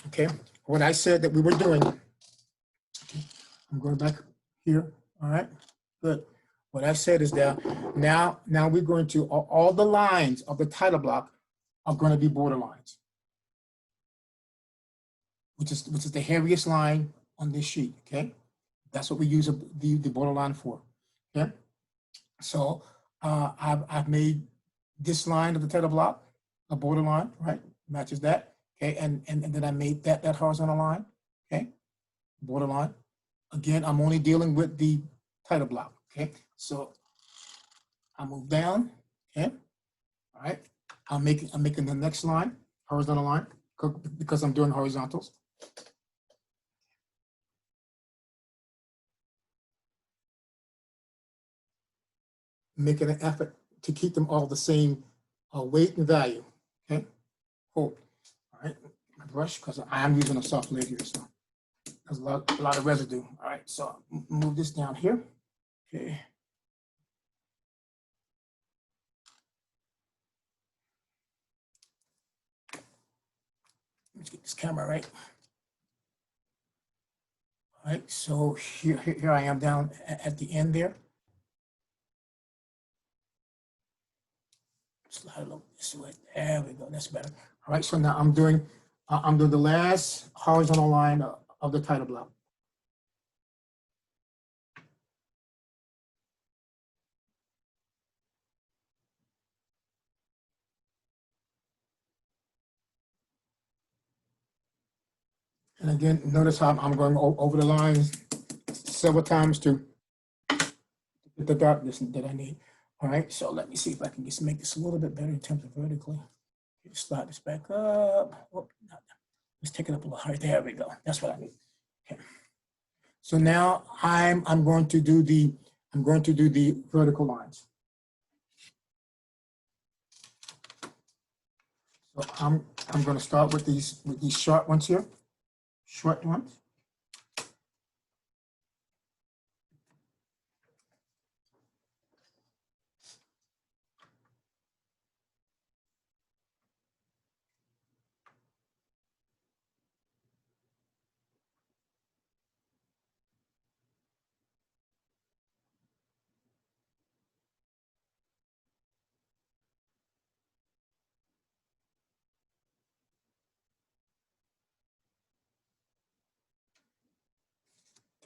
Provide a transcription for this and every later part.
Okay, what I said that we were doing, okay, I'm going back here, all right, good. What I said is that now we're going to, all the lines of the title block are going to be border lines, which is the heaviest line on this sheet, okay? That's what we use the border line for, okay? So I've made this line of the title block a border line, right? Matches that, okay? And then I made that horizontal line, okay? Border line. Again, I'm only dealing with the title block, okay? So I move down, okay? All right. I'm making the next line, horizontal line, because I'm doing horizontals. Making an effort to keep them all the same weight and value, okay? Hold. All right, my brush, because I am using a soft lid here, so there's a lot of residue. All right, so move this down here, okay. Let's get this camera right. All right, so here I am down at the end there. Slide a little this way. There we go. That's better. All right, so now I'm doing the last horizontal line of the title block. And again, notice how I'm going over the lines several times to get the darkness that I need. All right, so let me see if I can just make this a little bit better in terms of vertically. Slide this back up. Oh, no. Let's take it up a little higher. There we go. That's what I need. Okay. So now I'm going to do the vertical lines. So I'm going to start with these short ones here. Short ones.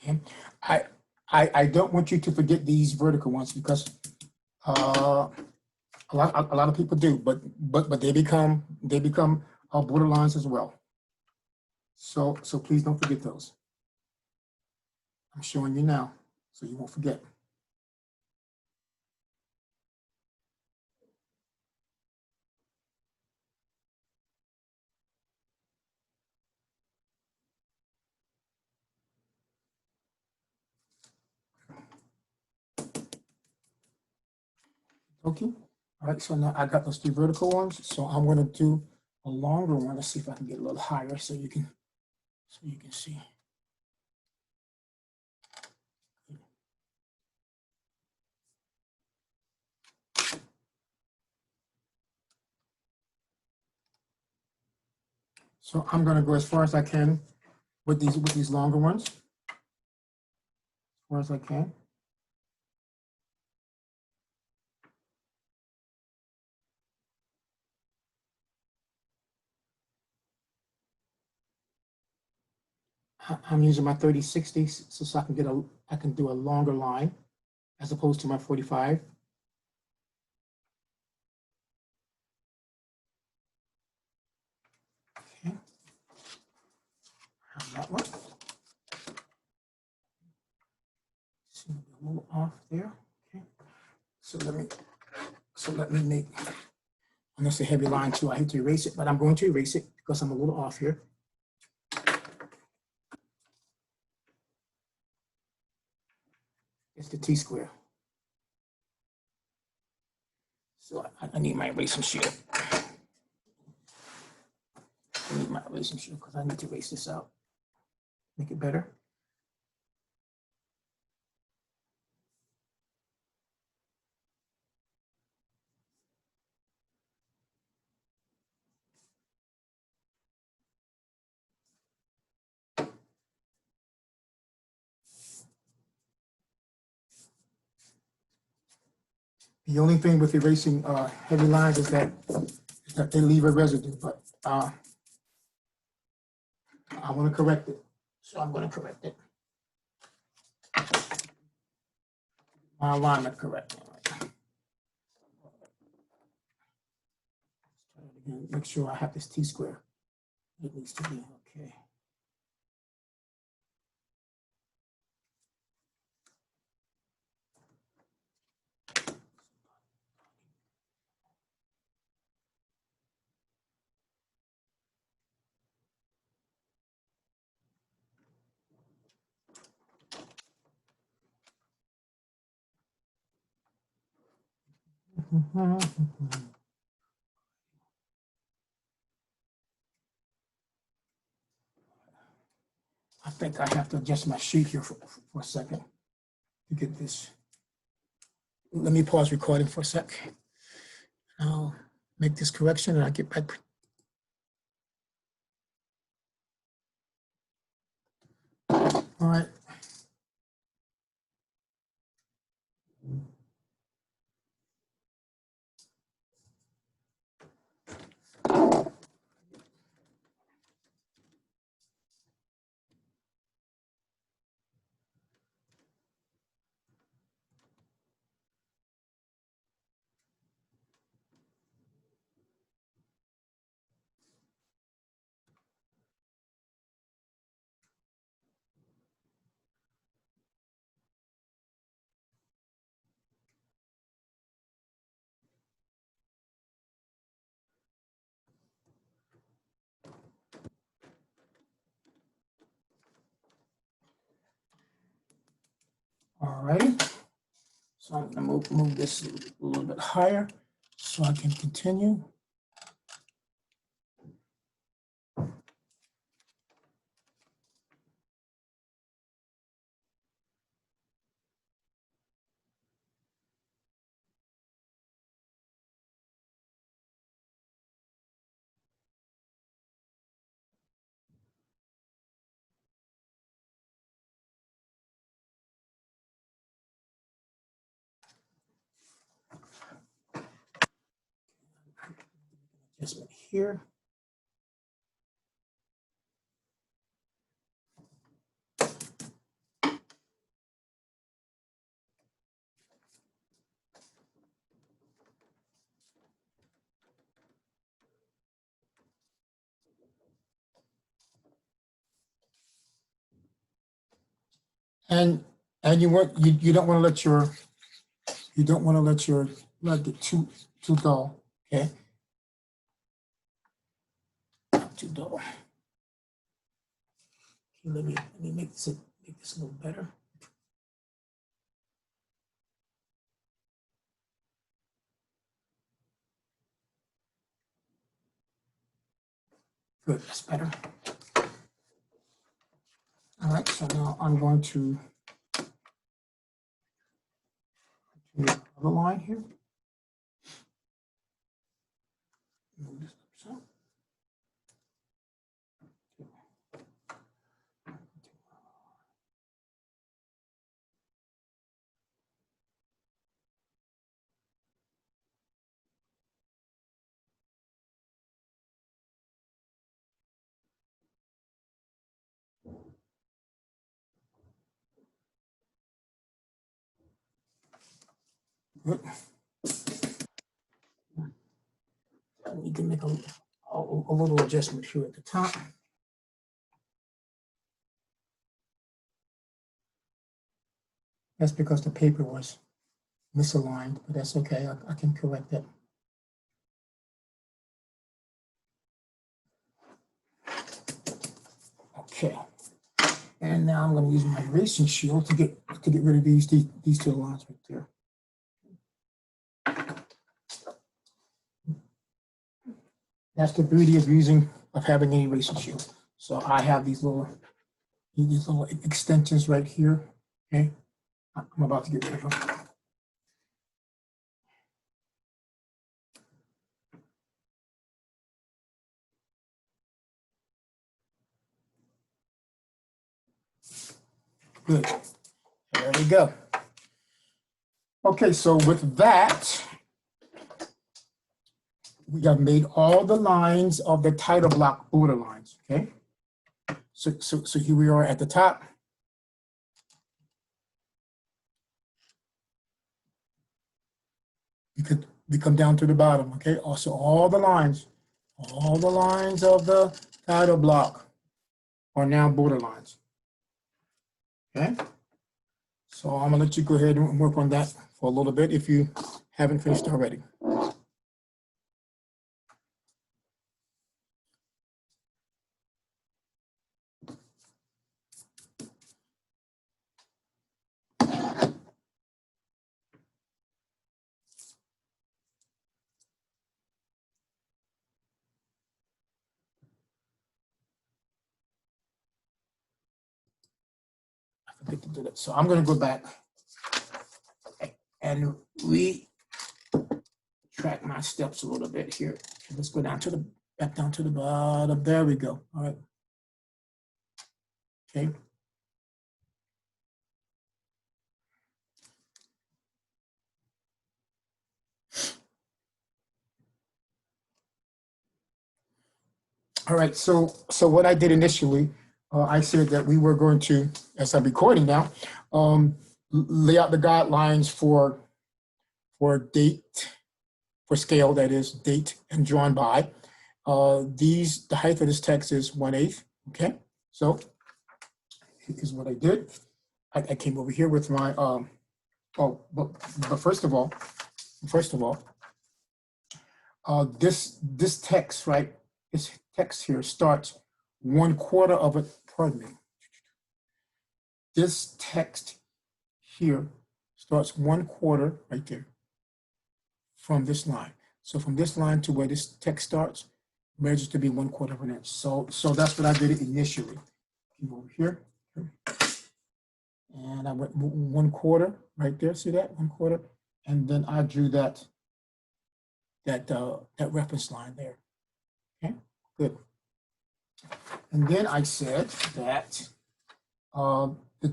Okay. I don't want you to forget these vertical ones because a lot of people do, but they become border lines as well. So please don't forget those. I'm showing you now, so you won't forget. Okay. All right. So now I got those 3 vertical ones. So I'm going to do a longer one. Let's see if I can get a little higher so you can see. So I'm going to go as far as I can with these longer ones, as far as I can. I'm using my 30/60 so I can do a longer line as opposed to my 45. Okay. Have that one. See, a little off there. Okay. So let me make, and that's a heavy line too. I hate to erase it, but I'm going to erase it because I'm a little off here. It's the T-square. So I need my erasing sheet. I need my erasing sheet because I need to erase this out. Make it better. The only thing with erasing heavy lines is that they leave a residue, but I want to correct it. So I'm going to correct it. My alignment correct. Again, make sure I have this T-square. It needs to be okay. I think I have to adjust my sheet here for a second to get this. Let me pause recording for a sec. I'll make this correction and I'll get back. All right. All right. So I'm going to move this a little bit higher so I can continue. Adjustment here. And you don't want to let your rug get too dull, okay? Too dull. Okay, let me make this a little better. Good, that's better. All right, so now I'm going to do the other line here. Move this up so. Good. I need to make a little adjustment here at the top. That's because the paper was misaligned, but that's okay. I can correct that. Okay. And now I'm going to use my erasing shield to get rid of these two lines right there. That's the beauty of having an erasing shield. So I have these little extensions right here. Okay, I'm about to get rid of them. Good. There we go. Okay, so with that, we have made all the lines of the title block border lines, okay? So here we are at the top. We come down to the bottom, okay? Also, all the lines of the title block are now border lines, okay? So I'm gonna let you go ahead and work on that for a little bit if you haven't finished already. I forget to do that. So I'm gonna go back and track my steps a little bit here. Let's go down to the back down to the bottom. There we go. All right. Okay. All right. So what I did initially, I said that we were going to, as I'm recording now, lay out the guidelines for date, for scale, that is date and drawn by. The height of this text is 1/8. Okay. So here's what I did. I came over here with my but first of all, this text, right? This text here starts 1/4 of it. Pardon me. This text here starts 1/4 right there from this line. So from this line to where this text starts, measures to be 1/4 of an inch. So that's what I did initially. Came over here. And I went 1/4 right there. See that 1/4, and then I drew that reference line there. Okay, good. And then I said that the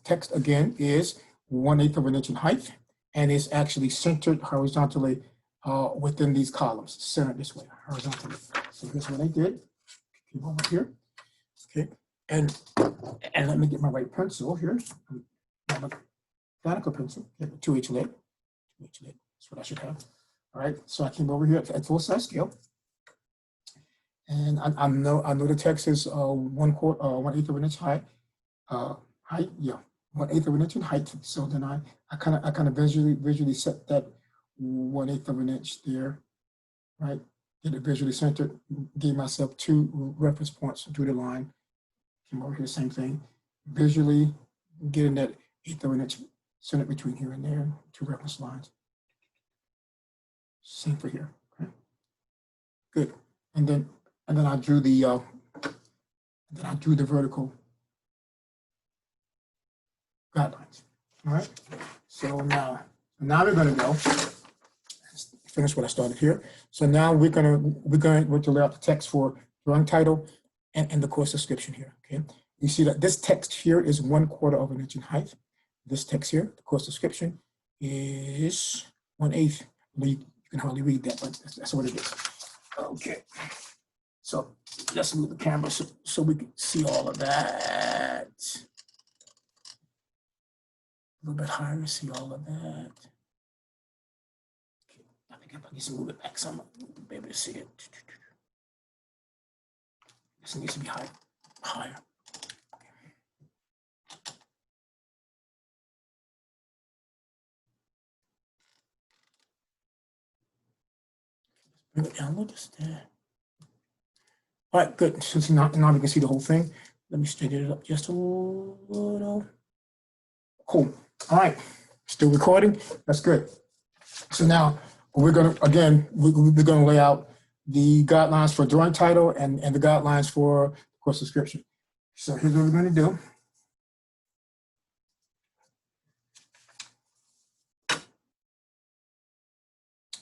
text again is 1/8 of an inch in height, and is actually centered horizontally within these columns, centered this way horizontally. So here's what I did. Came over here. Okay, and let me get my white pencil here. Mechanical pencil, okay, 2H lead. 2H lead. That's what I should have. All right, so I came over here at full size scale, and I know the text is 1/8 of an inch high. Height, yeah, 1/8 of an inch in height. So then I kind of visually set that 1/8 of an inch there, right? Get it visually centered. Gave myself 2 reference points, drew the line. Came over here, same thing. Visually getting that 1/8 of an inch centered between here and there, 2 reference lines. Same for here. Okay. Good. And then I drew the vertical guidelines. All right. So now we're going to go finish what I started here. So now we're going to lay out the text for drawing title and the course description here. Okay. You see that this text here is 1/4 of an inch in height. This text here, the course description, is 1/8. You can hardly read that, but that's what it is. Okay. So let's move the camera so we can see all of that. A little bit higher, see all of that. Okay. I think I need to move it back some to be able to see it. This needs to be higher. Bring it down a little bit there. All right, good. Since now we can see the whole thing. Let me straighten it up just a little. Cool. All right, still recording. That's good. So now we're gonna lay out the guidelines for drawing title and the guidelines for course description. So here's what we're going to do.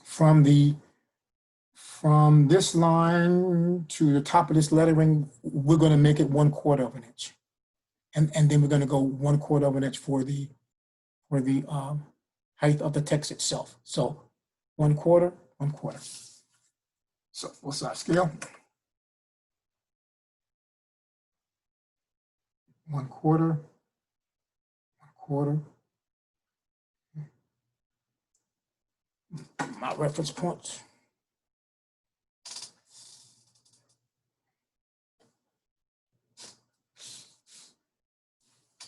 From this line to the top of this lettering, we're going to make it 1/4 of an inch, and then we're going to go 1/4 of an inch for the height of the text itself. So 1/4, 1/4. So full size scale. 1/4, 1/4. My reference points.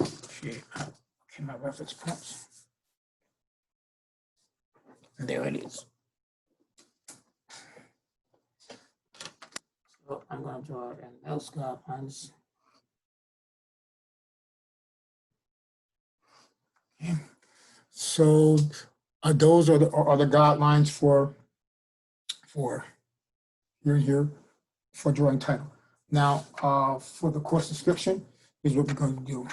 Okay, my reference points. And there it is. So I'm going to draw an else guidelines. Okay. So those are the guidelines for here for drawing title. Now, for the course description, is what we're going to do.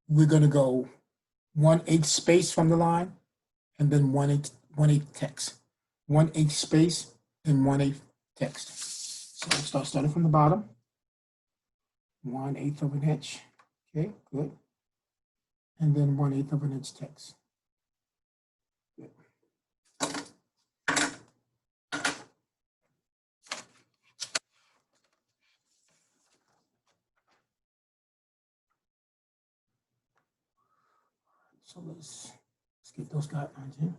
We're going to go 1/8 space from the line, and then 1/8 text. 1/8 space and 1/8 text. So we'll starting from the bottom. 1/8 of an inch. Okay, good. And then 1/8 of an inch text. Good. So let's get those guidelines in.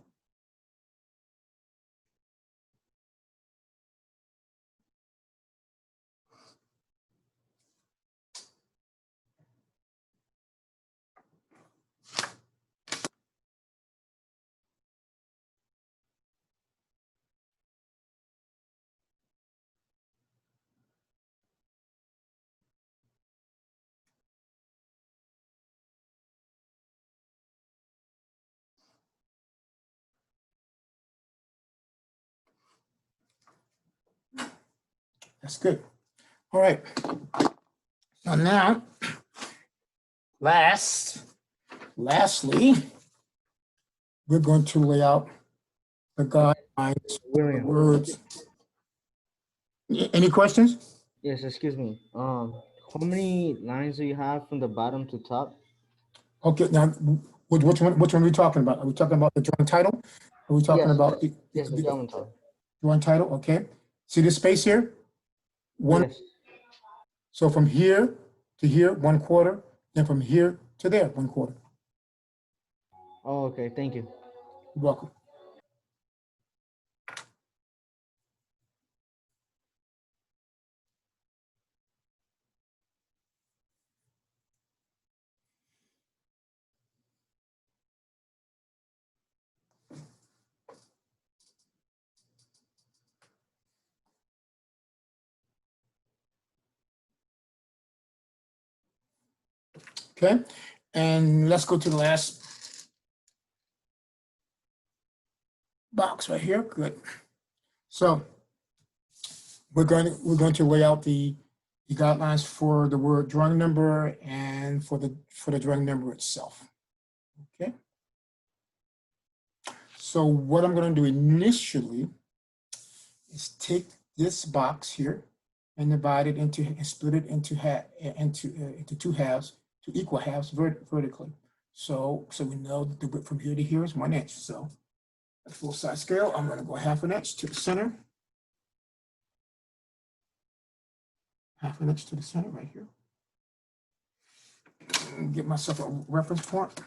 That's good. All right. So now, lastly, we're going to lay out the guidelines, the words. Any questions? Yes, excuse me. How many lines do you have from the bottom to top? Okay, now which one are we talking about? Are we talking about the drawing title? Are we talking about the drawing title? Drawing title, okay. See this space here? Yes. So from here to here, 1/4, and from here to there, 1/4. Oh, okay. Thank you. You're welcome. Okay, and let's go to the last box right here. Good. So we're going to lay out the guidelines for the word drawing number and for the drawing number itself. Okay. So what I'm going to do initially is take this box here and divide it into and split it into two halves, to equal halves vertically. So we know that the width from here to here is 1 inch. So at full size scale, I'm going to go 1/2 inch to the center. 1/2 inch to the center right here. And get myself a reference point.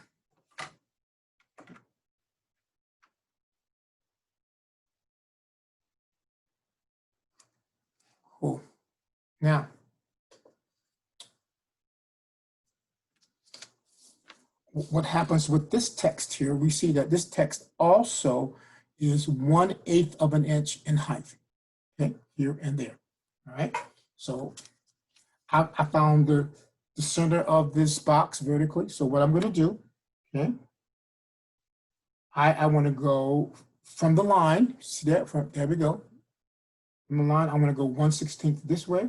Cool. Now, what happens with this text here, we see that this text also is 1/8 of an inch in height, okay, here and there, all right? So I found the center of this box vertically. So what I'm going to do, okay, I want to go from the line, see that, there we go. From the line, I'm going to go 1/16 this way,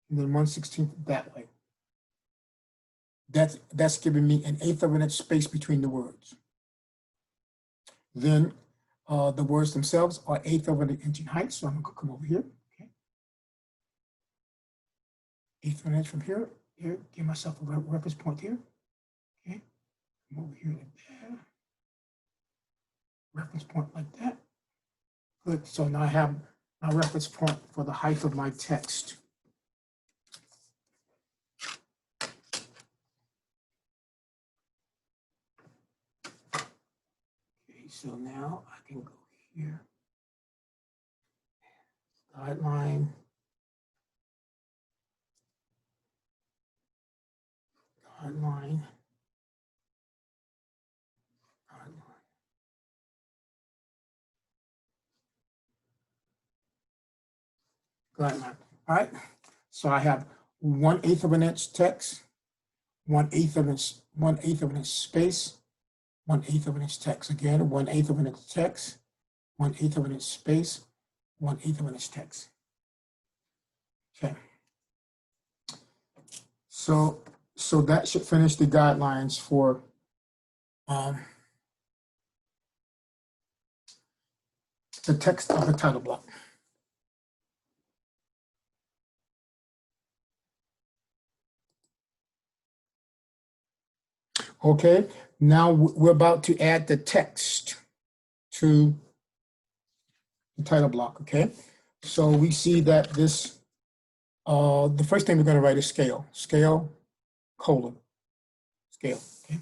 and then 1/16 that way. That's giving me 1/8 of an inch space between the words. Then the words themselves are 1/8 of an inch in height, so I'm going to come over here. Okay. 1/8 of an inch from here, here, give myself a reference point here. Okay, come over here to there. Reference point like that. Good. So now I have my reference point for the height of my text. Okay, so now I can go here. Guideline. Guideline. Guideline. All right. So I have 1/8 of an inch text, 1/8 of an inch space, 1/8 of an inch text. Again, 1/8 of an inch text, 1/8 of an inch space, 1/8 of an inch text. Okay. So that should finish the guidelines for the text of the title block. Okay, now we're about to add the text to the title block, okay? So we see that this, the first thing we're gonna write is scale, colon, scale, okay?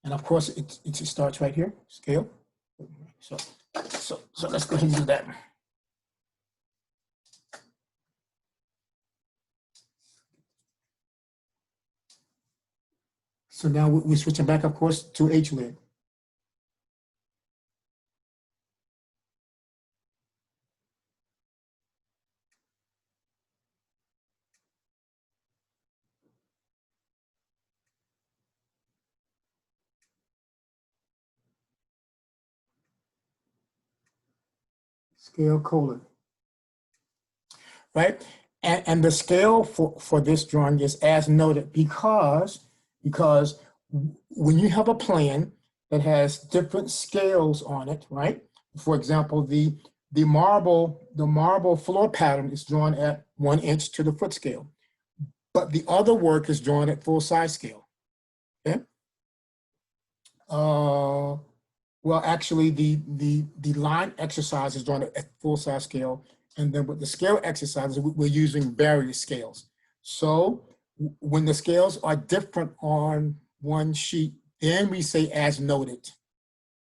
And of course, it starts right here, scale. So let's go ahead and do that. So now we're switching back, of course, to HLID. Scale colon, right? And the scale for this drawing is as noted because when you have a plan that has different scales on it, right? For example, the marble floor pattern is drawn at 1 inch to the foot scale, but the other work is drawn at full size scale. Okay. Well, actually, the line exercise is drawn at full size scale, and then with the scale exercises, we're using various scales. So when the scales are different on one sheet, then we say as noted.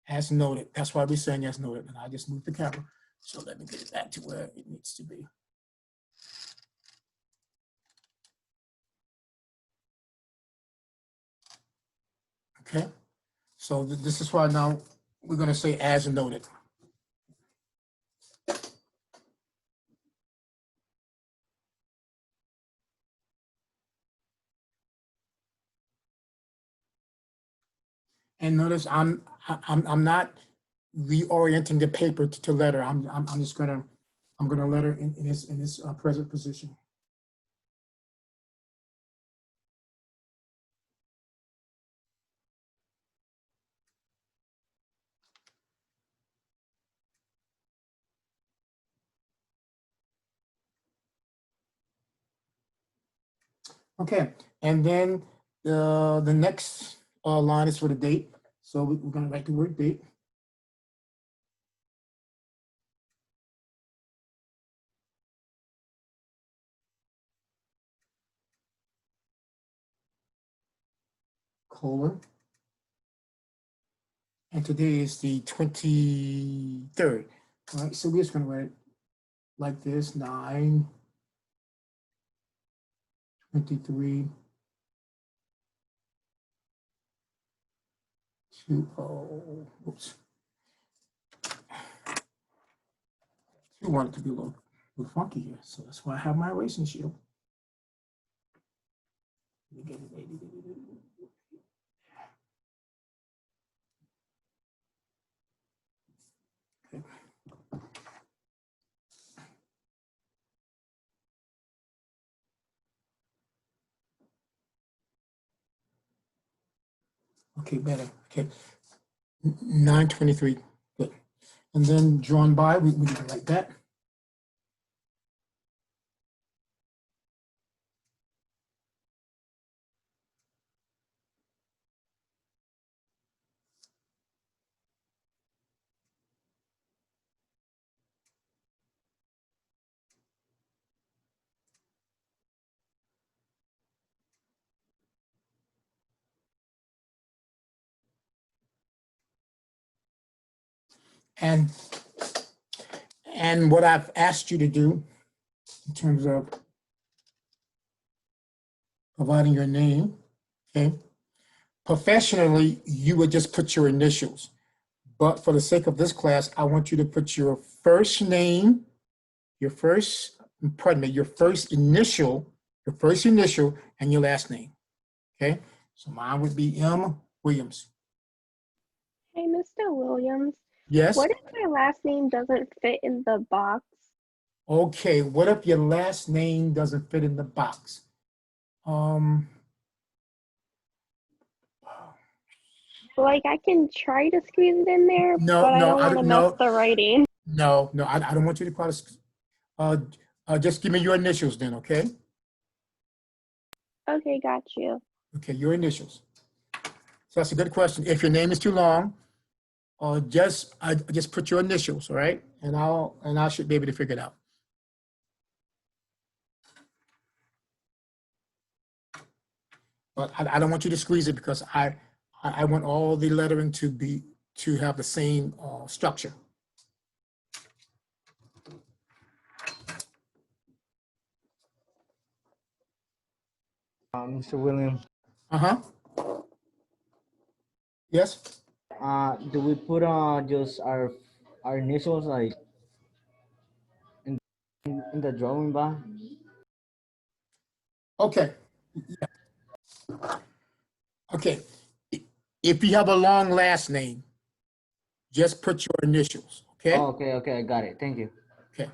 As noted. That's why we're saying as noted. And I just moved the camera. So let me get it back to where it needs to be. Okay. So this is why now we're going to say as noted. And notice I'm not reorienting the paper to letter. I'm gonna letter in this present position. Okay, and then the next line is for the date. So we're gonna write the word date. Colon. And today is the 23rd. All right, so we're just gonna write it like this, 9/23. Oops. You want it to be a little funky here, so that's why I have my erasing shield. Okay. Okay, better. Okay, 9/23. Good. And then drawn by, we can write that. And what I've asked you to do in terms of providing your name, okay? Professionally, you would just put your initials. But for the sake of this class, I want you to put your first name, your first initial, and your last name, okay? So mine would be M. Williams. Hey, Mr. Williams, Yes? what if my last name doesn't fit in the box? Okay, what if your last name doesn't fit in the box? Like, I can try to squeeze it in there, No, but I no, don't want to mess no, the writing. no, I don't want you to call us. Just give me your initials then, okay? Okay, got you. Okay, your initials. So that's a good question. If your name is too long, just put your initials, all right? And I should be able to figure it out. But I don't want you to squeeze it because I want all the lettering to have the same structure. Mr. Williams, Uh-huh. Yes? do we put just our initials like in the drawing bar? Okay. Okay. If you have a long last name, just put your initials, okay? Oh, okay, I got it. Thank you. Okay.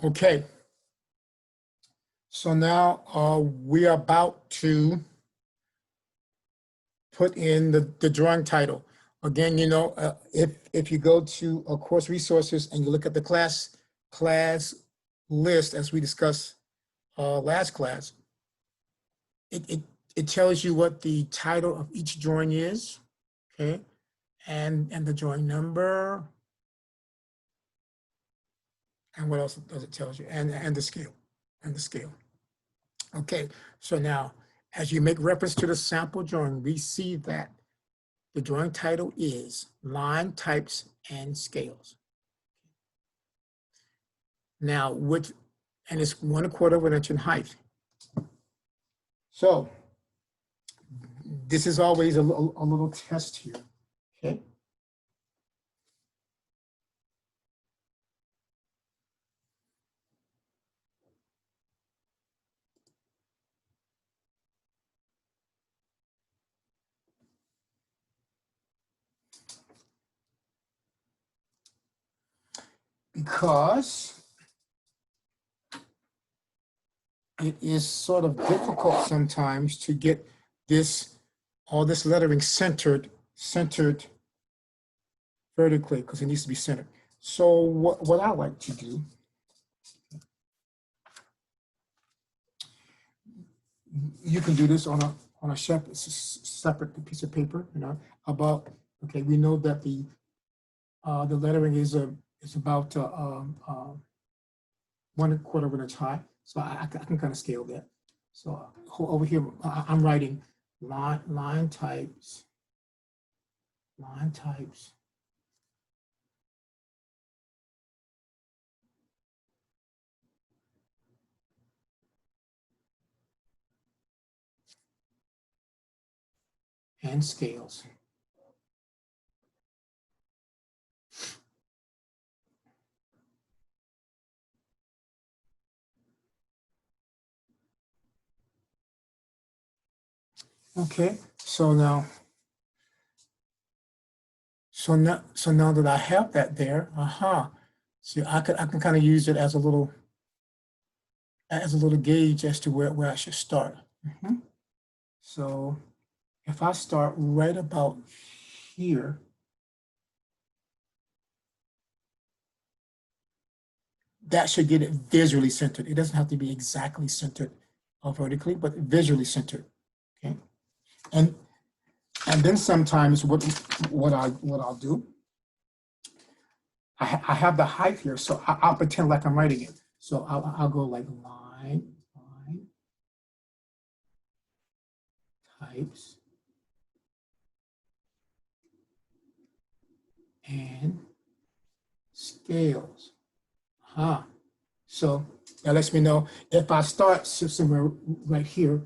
Okay. So now we are about to put in the drawing title. Again, you know, if you go to course resources and you look at the class list as we discussed last class, it tells you what the title of each drawing is, okay, and the drawing number, and what else does it tell you, and the scale, Okay, so now as you make reference to the sample drawing, we see that the drawing title is Line Types and Scales. Now, and it's 1/4 of an inch in height. So this is always a little test here, okay? Because it is sort of difficult sometimes to get all this lettering centered vertically, because it needs to be centered. So what I like to do, you can do this on a separate piece of paper, you know, okay, we know that the lettering is about 1/4 of an inch high. So I can kind of scale that. So over here, I'm writing line types, and scales. Okay, so now that I have that there, see, I can kind of use it as a little gauge as to where I should start. So if I start right about here, that should get it visually centered. It doesn't have to be exactly centered vertically, but visually centered. Okay, and then sometimes what I'll do, I have the height here, so I'll pretend like I'm writing it. So I'll go like line, types, and scales. So that lets me know if I start somewhere right here,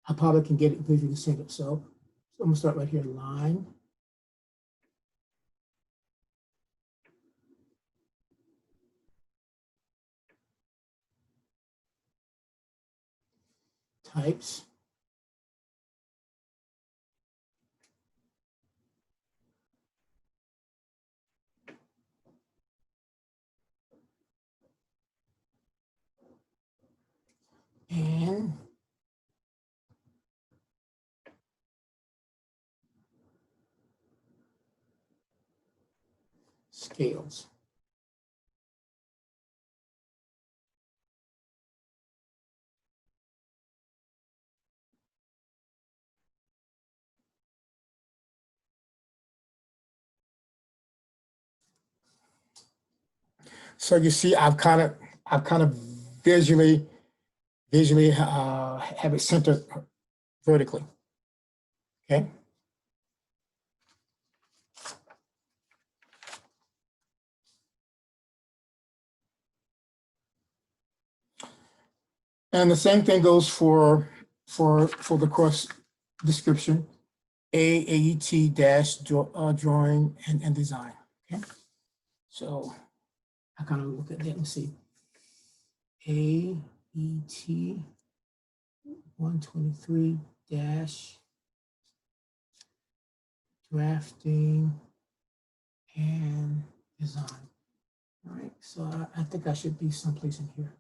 I probably can get it visually centered. So I'm gonna start right here, line, types, and scales. So you see, I've kind of visually have it centered vertically. Okay. And the same thing goes for the course description, AET drawing and design. Okay. So I kind of look at that and see AET 123 drafting and design. All right, so I think I should be someplace in here.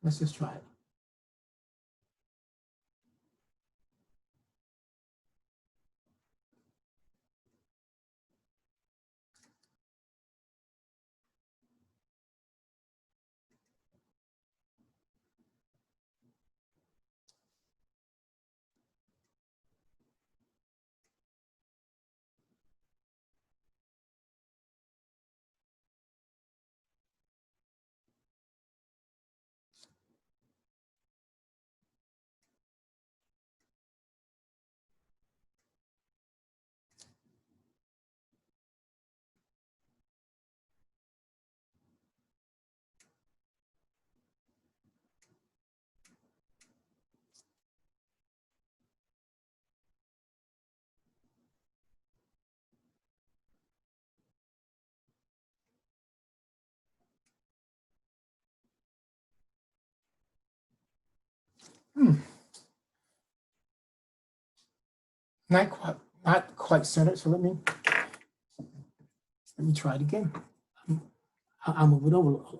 Let's just try it. Not quite centered. So let me try it again. I'll move it over.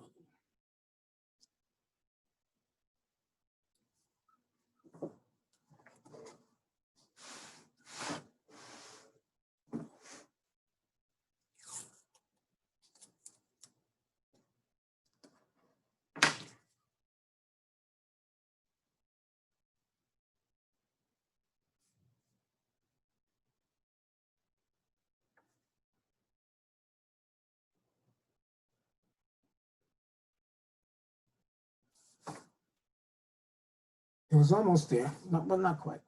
It was almost there, but not quite.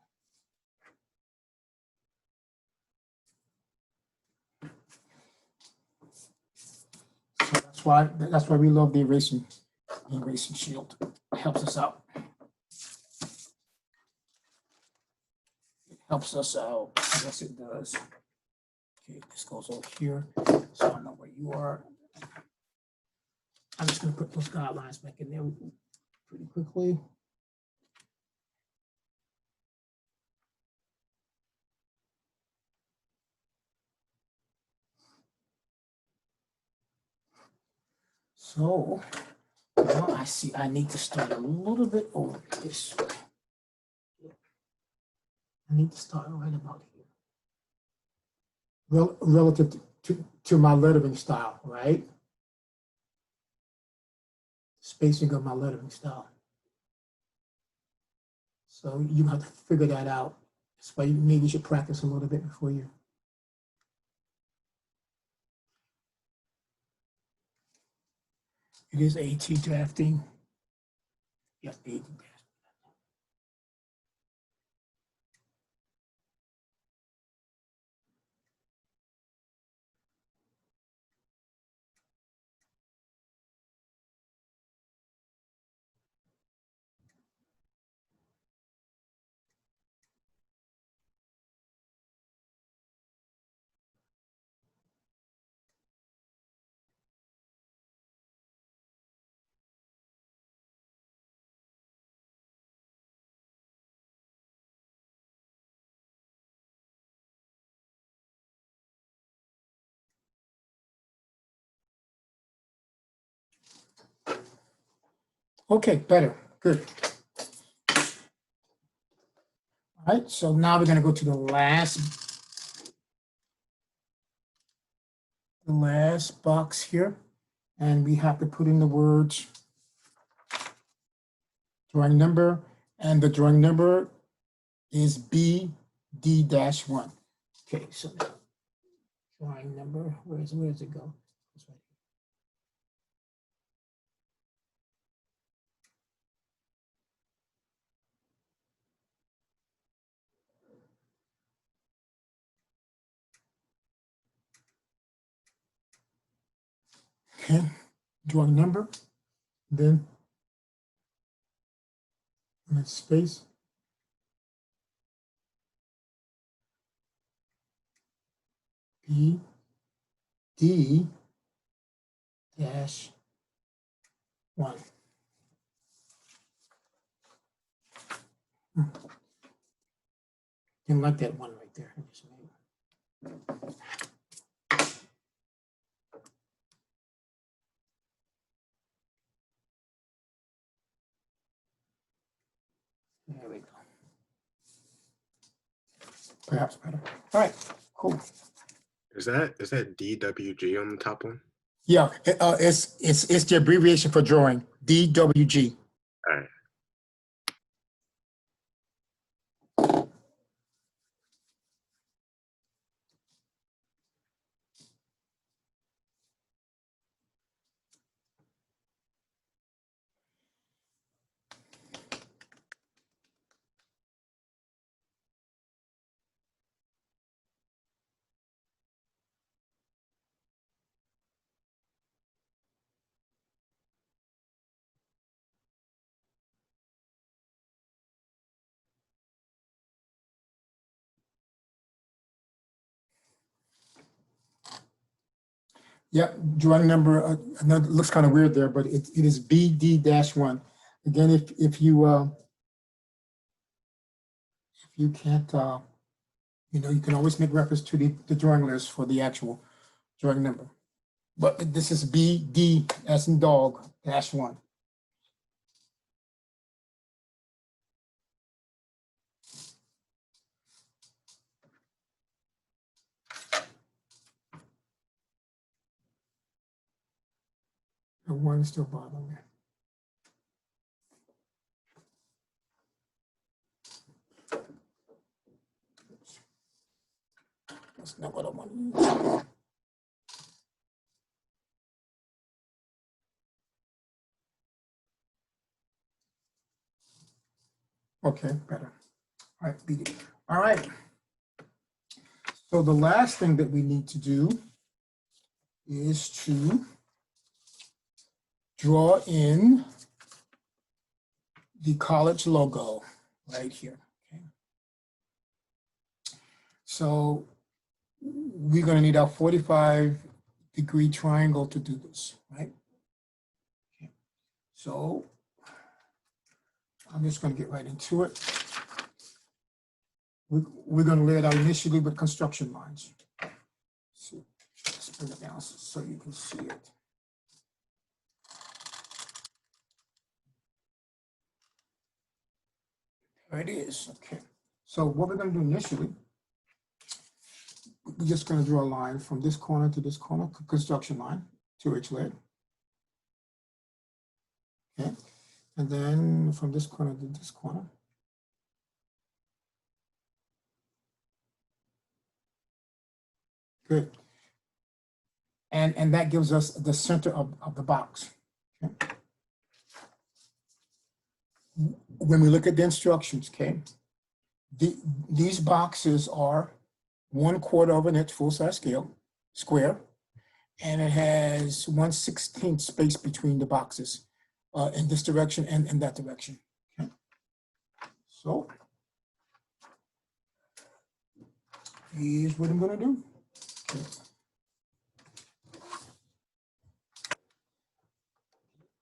So that's why we love the erasing shield. It helps us out. helps us out. Yes, it does. Okay, this goes over here, so I know where you are. I'm just gonna put those guidelines back in there pretty quickly. So now I see I need to start a little bit over this way. I need to start right about here. Relative to my lettering style, right? Spacing of my lettering style. So you have to figure that out. That's why maybe you should practice a little bit before you. It is AET drafting. Yeah, AET drafting. Okay, better, good. All right, so now we're gonna go to the last box here, and we have to put in the words drawing number, and the drawing number is BD-1. Okay, so now drawing number, where does it go? It's right here. Okay, drawing number, then space, BD-1. Didn't like that one right there. I just made. There we go. Perhaps better. All right, cool. Is that DWG on the top one? Yeah, it's the abbreviation for drawing, DWG. All right. Yeah, drawing number, another looks kind of weird there, but it is BD-1. Again, if you can't, you can always make reference to the drawing list for the actual drawing number. But this is BD as in dog -1. The one is still bothering me. That's not what I want to use. Okay, better. All right, beat it. All right. So the last thing that we need to do is to draw in the college logo right here. Okay. So we're gonna need our 45-degree triangle to do this, right? Okay. So I'm just gonna get right into it. We're gonna lay it out initially with construction lines. So let's bring it down so you can see it. There it is, okay. So what we're gonna do initially, we're just gonna draw a line from this corner to this corner, construction line, 2H lead. Okay, and then from this corner to this corner. Good. And that gives us the center of the box. Okay. When we look at the instructions, okay, these boxes are 1/4 of an inch full-size scale, square, and it has 1/16 space between the boxes in this direction and in that direction. Okay. So here's what I'm gonna do. Okay.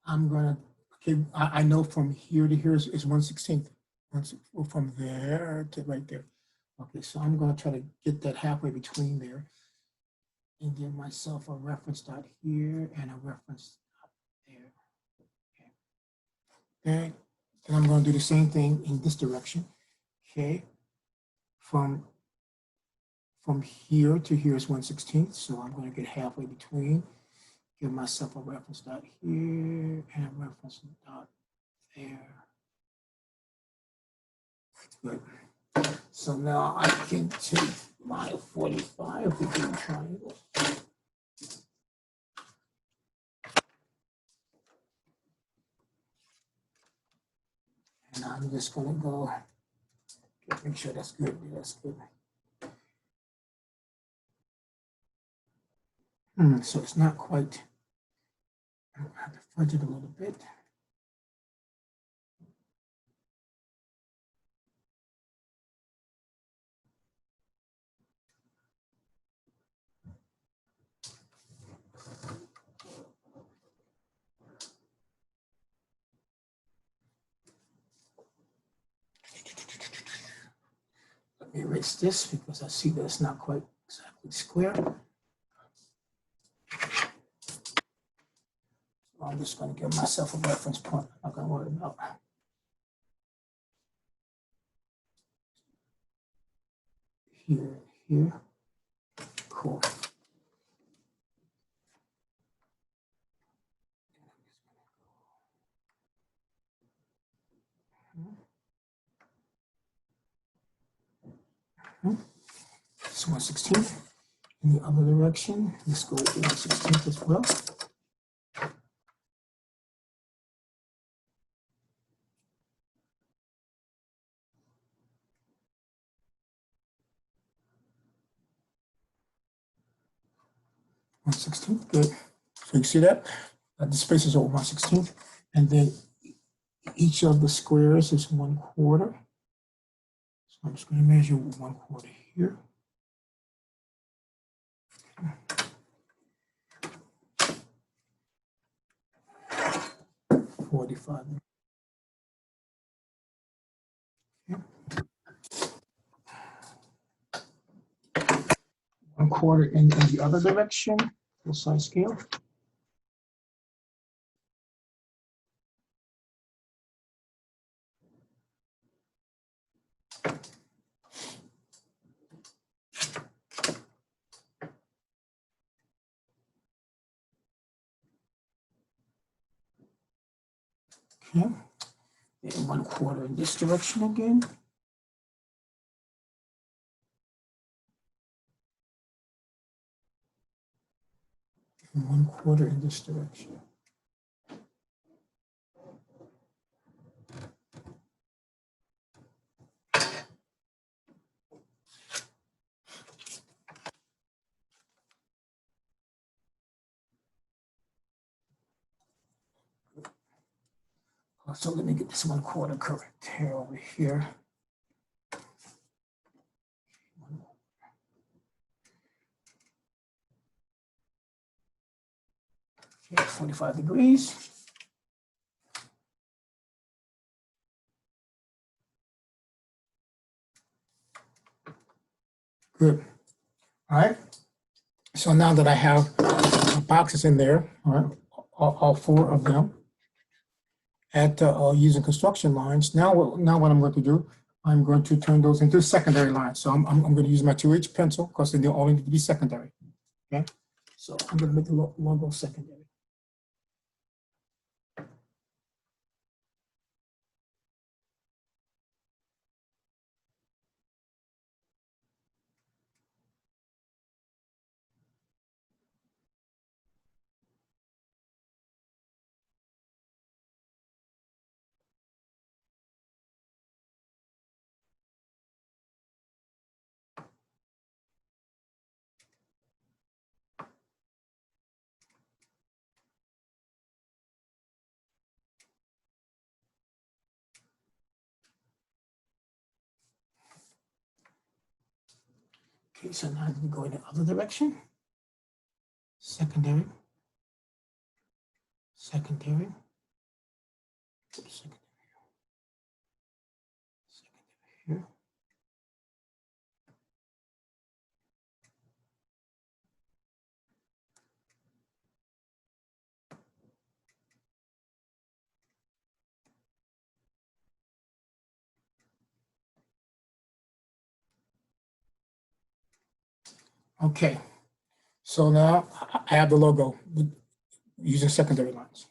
I'm gonna, okay, I know from here to here is 1/16. From there to right there. Okay, so I'm gonna try to get that halfway between there and give myself a reference dot here and a reference dot there. Okay. Okay. And I'm gonna do the same thing in this direction. Okay. From here to here is 1/16. So I'm gonna get halfway between, give myself a reference dot here and a reference dot there. Good. So now I can take my 45-degree triangle. And I'm just gonna go, make sure that's good, that's good. So it's not quite, I have to fudge it a little bit. Let me erase this because I see that it's not quite exactly square. So I'm just going to give myself a reference point. I'm not going to worry about here, here. Cool. It's 1/16. In the other direction, let's go with 1/16 as well. Good. So you see that? The space is over 1/16. And then each of the squares is 1/4. So I'm just going to measure 1/4 here. 45. Okay. 1/4 in the other direction, full size scale. Okay. And 1/4 in this direction again. And 1/4 in this direction. So let me get this 1/4 correct here over here. Okay, 45 degrees. Good. All right. So now that I have boxes in there, all right, all 4 of them, at using construction lines. Now what I'm going to do, I'm going to turn those into secondary lines. So I'm going to use my 2H pencil because they all need to be secondary. Okay. So I'm going to make the logo secondary. Okay, so now we go in the other direction. Secondary. Secondary. Secondary. Secondary here. Okay, so now I have the logo using secondary lines.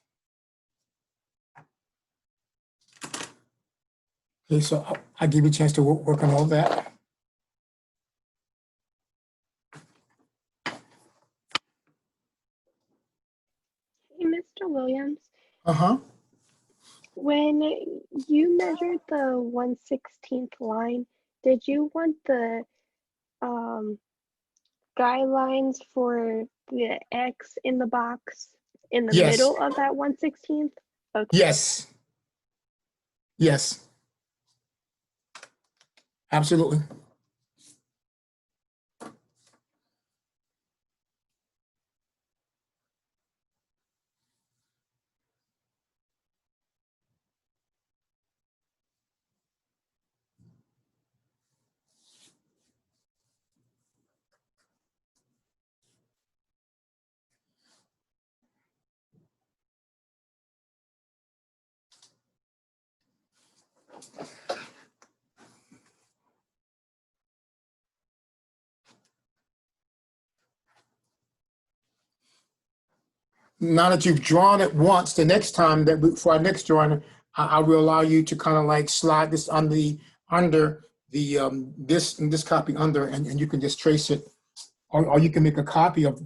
Okay, so I give you a chance to work on all that. Hey, Mr. Williams, Uh-huh. when you measured the 1/16th line, did you want the um, guidelines for the X in the box in the Yes. middle of that 1/16th? Okay. Yes. Yes. Absolutely. Now that you've drawn it once, the next time for our next drawing, I will allow you to kind of like slide this under this copy under, and you can just trace it, or you can make a copy of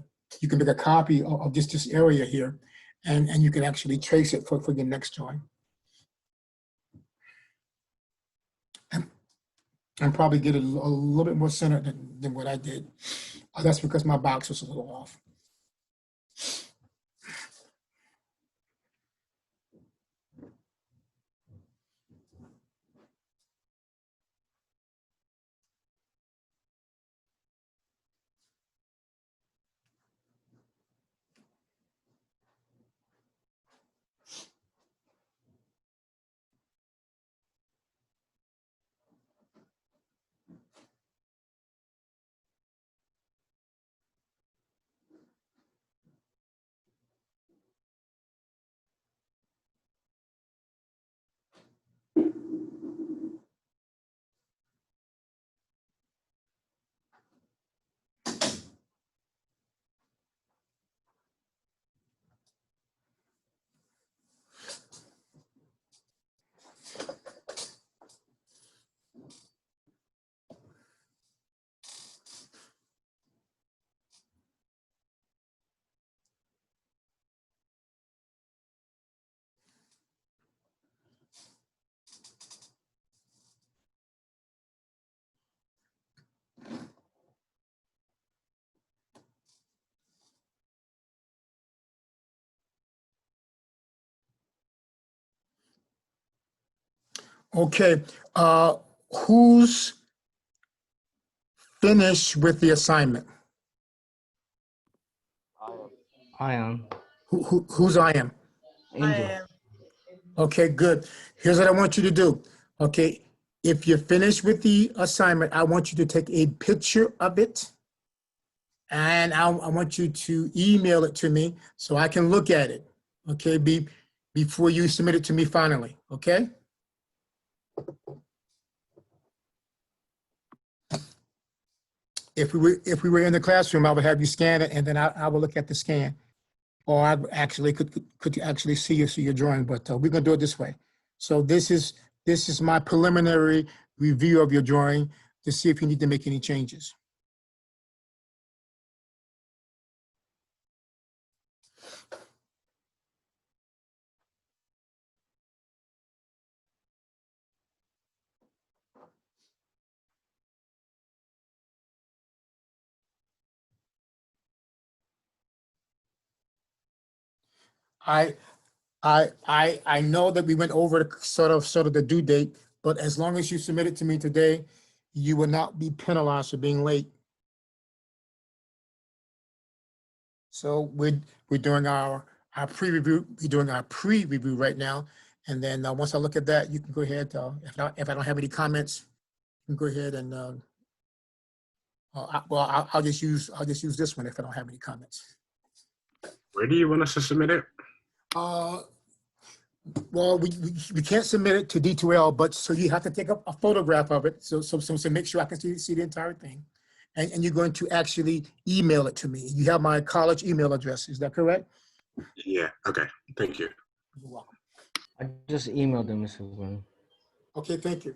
just this area here, and you can actually trace it for your next drawing, and probably get it a little bit more centered than what I did. That's because my box was a little off. Okay, who's finished with the assignment? I am. Who's I am? Angel. Okay, good. Here's what I want you to do. Okay, if you're finished with the assignment, I want you to take a picture of it. And I want you to email it to me so I can look at it. Okay, before you submit it to me finally. Okay. If we were in the classroom, I would have you scan it, and then I will look at the scan. Or I actually could you actually see your drawing, but we're gonna do it this way. So this is my preliminary review of your drawing to see if you need to make any changes. I know that we went over the sort of the due date, but as long as you submit it to me today, you will not be penalized for being late. So we're doing our pre-review. We're doing our pre-review right now, and then once I look at that, you can go ahead. If I don't have any comments, you can go ahead and I'll just use this one if I don't have any comments. Where do you want us to submit it? Well, we can't submit it to D2L, but so you have to take a photograph of it. So make sure I can see the entire thing. And you're going to actually email it to me. You have my college email address. Is that correct? Yeah, okay, thank you. You're welcome. I just emailed them, Mr. Brown. Okay, thank you.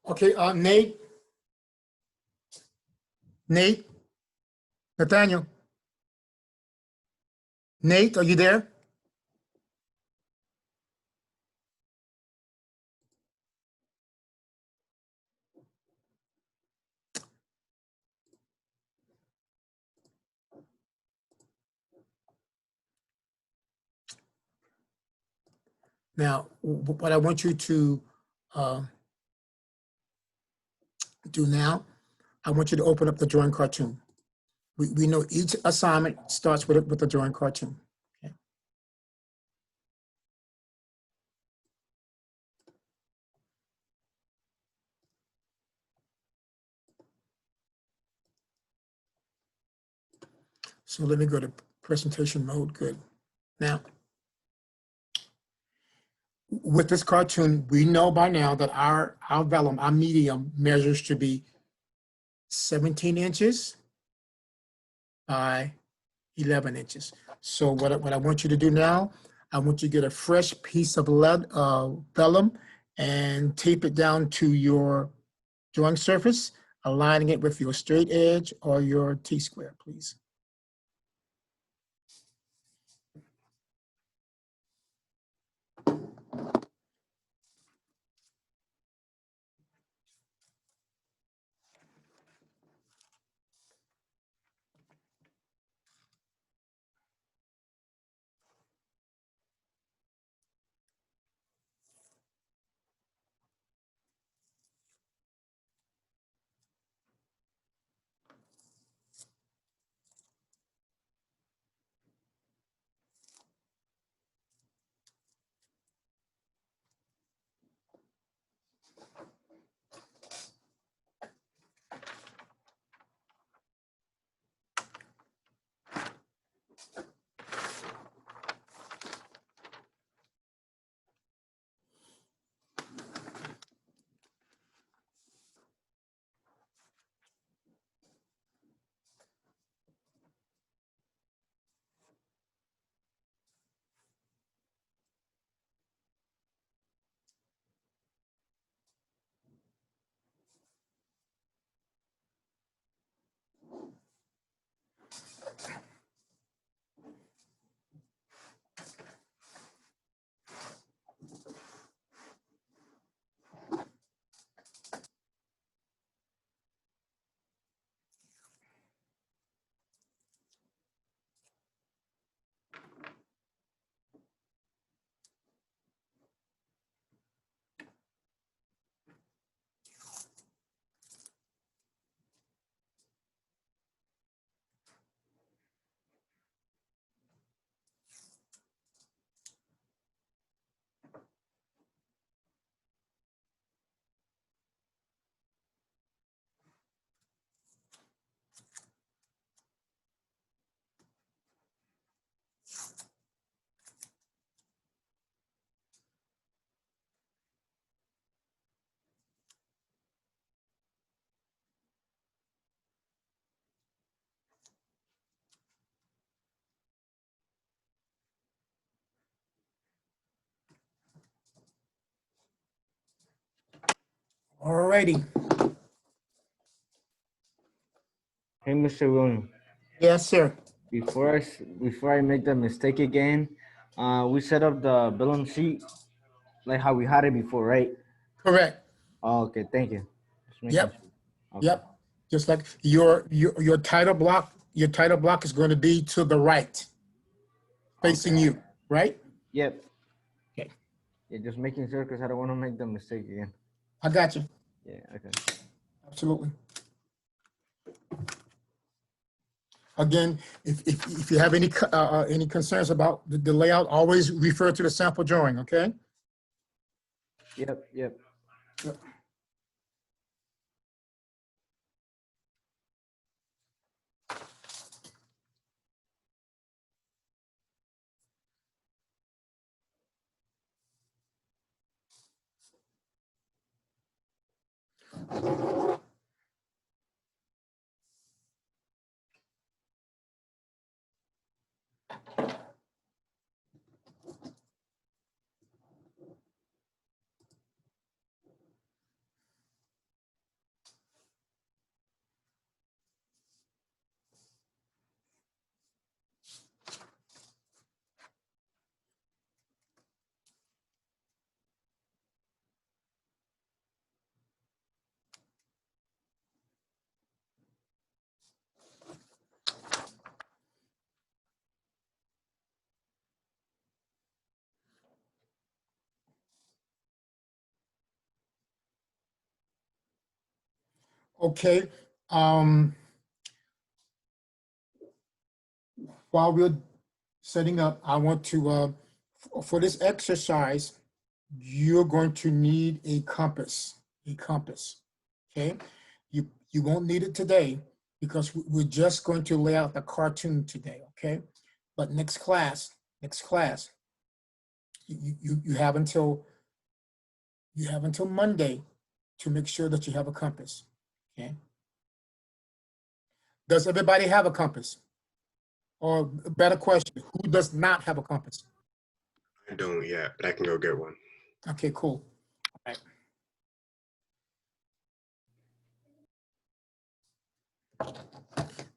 Okay, Nate, Nathaniel, Nate, are you there? Now, what I want you to do now, I want you to open up the drawing cartoon. We know each assignment starts with a drawing cartoon. Okay. So let me go to presentation mode. Good. Now, with this cartoon, we know by now that our vellum, our medium measures to be 17 inches by 11 inches. So what I want you to do now, I want you to get a fresh piece of vellum and tape it down to your drawing surface, aligning it with your straight edge or your T-square, please. All righty. Hey, Mr. William, Yes, sir. before I make the mistake again, we set up the balloon sheet like how we had it before, right? Correct. Oh, okay, thank you. Just making Yep. sure. Okay. Yep. Just like your title block, is going to be to the right, facing you, right? Yep. Okay. Yeah, just making sure because I don't want to make the mistake again. I got you. Yeah, okay. Absolutely. Again, if you have any concerns about the layout, always refer to the sample drawing, okay? Yep, yep. Yep. Okay. while we're setting up, I want to, for this exercise, you're going to need a compass, okay? You won't need it today because we're just going to lay out the cartoon today, okay? But next class, you have until Monday to make sure that you have a compass, okay? Does everybody have a compass? Or a better question, who does not have a compass? I don't yet, but I can go get one. Okay, cool. All right.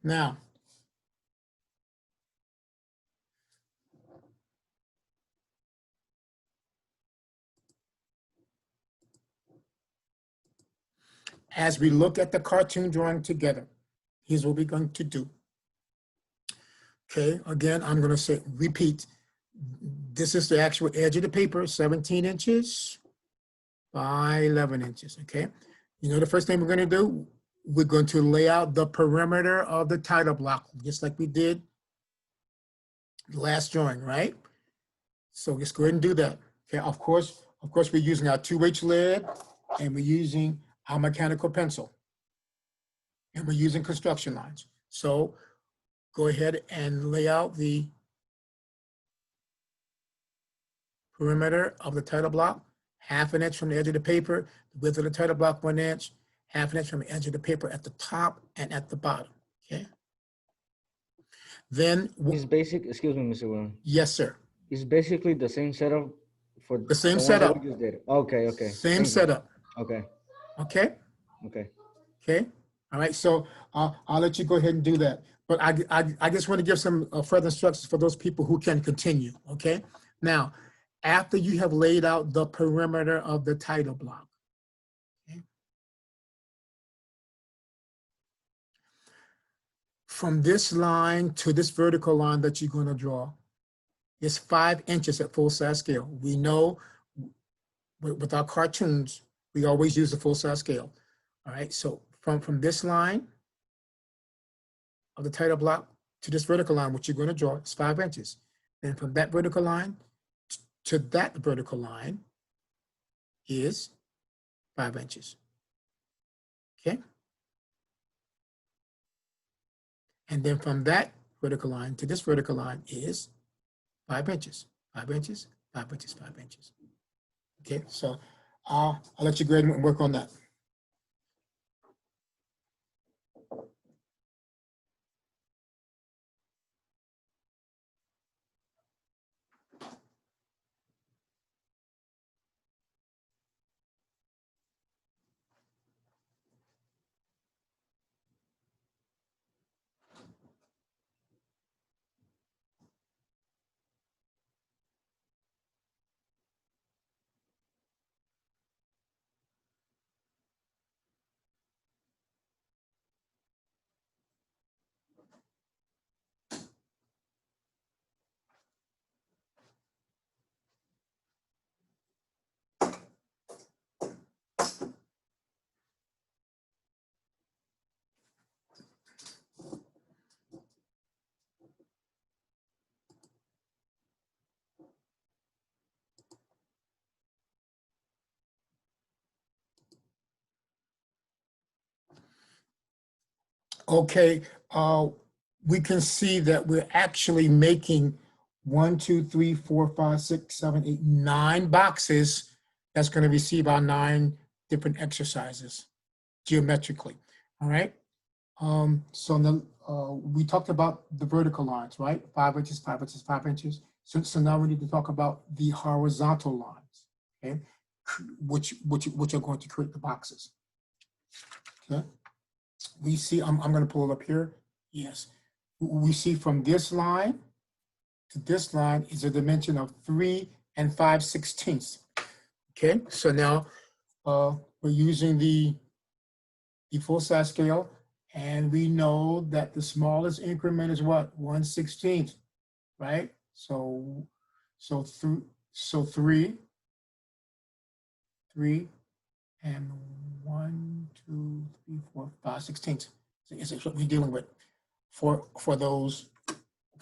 Now, as we look at the cartoon drawing together, here's what we're going to do. Okay, again, I'm going to say, repeat. This is the actual edge of the paper, 17 inches by 11 inches, okay? You know the first thing we're going to do? We're going to lay out the perimeter of the title block, just like we did the last drawing, right? So just go ahead and do that. Okay, of course, we're using our 2H lead and we're using our mechanical pencil and we're using construction lines. So go ahead and lay out the perimeter of the title block, 1/2 inch from the edge of the paper, the width of the title block 1 inch, 1/2 inch from the edge of the paper at the top and at the bottom, okay? Then, It's basic, excuse me, Mr. Williams. yes, sir. It's basically the same setup for The same one that setup. we just did. Okay, okay. Same Thank you. setup, Okay, okay? okay. Okay, all right, so I'll let you go ahead and do that. But I just want to give some further instructions for those people who can continue, okay? Now, after you have laid out the perimeter of the title block, okay? From this line to this vertical line that you're going to draw, is 5 inches at full size scale. We know with our cartoons, we always use the full size scale. All right, so from this line of the title block to this vertical line, which you're going to draw, is 5 inches. And from that vertical line to that vertical line is 5 inches. Okay. And then from that vertical line to this vertical line is 5 inches, 5 inches, 5 inches, 5 inches. Okay, so I'll let you go ahead and work on that. Okay, we can see that we're actually making 1, 2, 3, 4, 5, 6, 7, 8, 9 boxes that's going to receive our 9 different exercises geometrically. All right. So we talked about the vertical lines, right? 5 inches, 5 inches, 5 inches. So now we need to talk about the horizontal lines, okay? Which are going to create the boxes. Okay. We see, I'm going to pull it up here. Yes. We see from this line to this line is a dimension of 3 5/16. Okay. So now we're using the full size scale, and we know that the smallest increment is what? 1/16, right? So 3 and 1, 2, 3, 4, 5/16 is what we're dealing with for those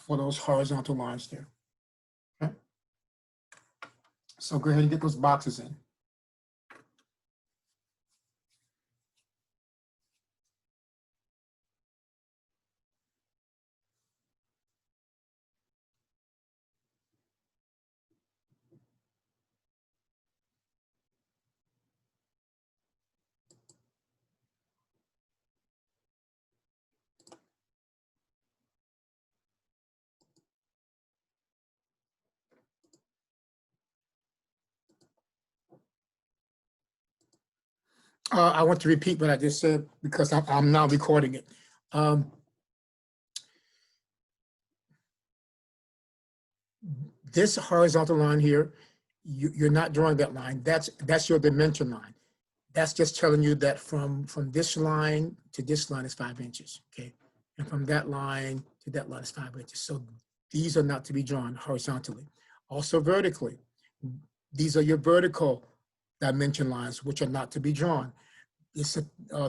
for those horizontal lines there. Okay. So go ahead and get those boxes in. I want to repeat what I just said because I'm now recording it. This horizontal line here, you're not drawing that line. That's your dimension line. That's just telling you that from this line to this line is 5 inches, okay? And from that line to that line is 5 inches. So these are not to be drawn horizontally. Also vertically, these are your vertical dimension lines, which are not to be drawn.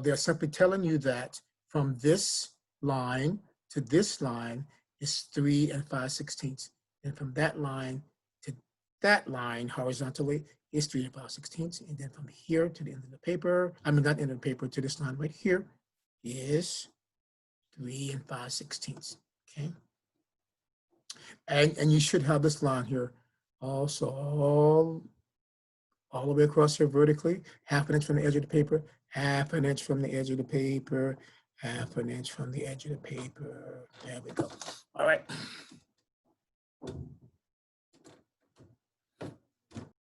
They're simply telling you that from this line to this line is 3 5/16. And from that line to that line horizontally is 3 5/16. And then from here to the end of the paper, I mean, not end of the paper, to this line right here is 3 5/16. Okay. And you should have this line here also all the way across here vertically, 1/2 inch from the edge of the paper, 1/2 inch from the edge of the paper, 1/2 inch from the edge of the paper. There we go. All right.